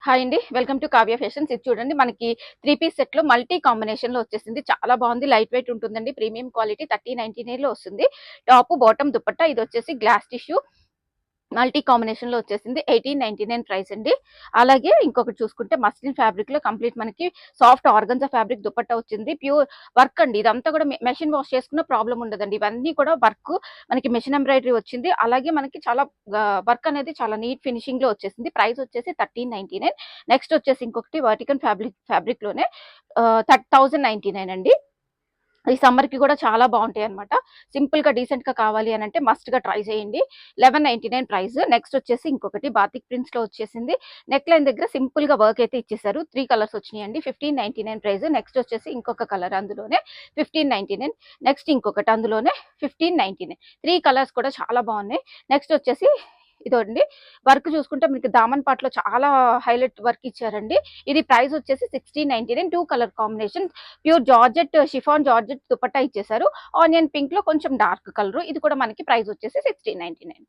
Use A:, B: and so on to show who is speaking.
A: Hi అండి. Welcome to Kavya fashions. ఇది చూడండి మనకి 3 పీస్ సెట్‌లో మల్టీ కాంబినేషన్‌లో వచ్చేసింది. చాలా బాగుంది. లైట్ వెయిట్ ఉంటుందండి. ప్రీమియం క్వాలిటీ 3099లో వస్తుంది. టాప్, బాటమ్ దుపట్టా ఇదొచ్చేసి గ్లాస్ టిష్యూ మల్టీ కాంబినేషన్‌లో వచ్చేసింది. 1899 ప్రైస్ అండి. అలాగే ఇంకొకటి చూసుకుంటే మస్లిన్ ఫ్యాబ్రిక్‌లో కంప్లీట్ మనకి సాఫ్ట్ ఆర్గన్జా ఫ్యాబ్రిక్ దుపట్టా వచ్చింది. ప్యూర్ వర్క్ అండి. ఇదంతా కూడా మెషిన్ వాష్ చేసుకున్న ప్రాబ్లమ్ ఉండదండి. ఇవన్నీ కూడా వర్క్ మనకి మెషిన్ ఎంబ్రాయిడరీ వచ్చింది. అలాగే మనకి చాలా వర్క్ అనేది చాలా నీట్ ఫినిషింగ్‌లో వచ్చేసింది. ప్రైస్ వచ్చేసి 1399. నెక్స్ట్ వచ్చేసి ఇంకొకటి వర్టికన్ ఫ్యాబ్రిక్‌లోనే 1099 అండి. ఈ సమ్మర్‌కి కూడా చాలా బాగుంటాయన్నమాట. సింపుల్‌గా డీసెంట్‌గా కావాలి అనంటే మస్ట్‌గా ట్రై చేయండి. 1199 ప్రైస్. నెక్స్ట్ వచ్చేసి ఇంకొకటి బాతిక్ ప్రింట్స్‌లో వచ్చేసింది. నెక్ లైన్ దగ్గర సింపుల్‌గా వర్క్ అయితే ఇచ్చేసారు. 3 కలర్స్ వచ్చినాయండి. 1599 ప్రైస్. నెక్స్ట్ వచ్చేసి ఇంకొక కలర్ అందులోనే 1599. నెక్స్ట్ ఇంకొకటి అందులోనే 1599. 3 కలర్స్ కూడా చాలా బాగున్నాయి. నెక్స్ట్ వచ్చేసి ఇదండి. వర్క్ చూసుకుంటే మీకు దామన్ పార్ట్‌లో చాలా హైలైట్ వర్క్ ఇచ్చారండి. ఇది ప్రైస్ వచ్చేసి 1699. 2 colour combination pure georgette chiffon georgette dupatta ఇచ్చేసారు. ఆనియన్ పింక్ లో కొంచెం డార్క్ కలర్. ఇది కూడా మనకి ప్రైస్ వచ్చేసి 1699.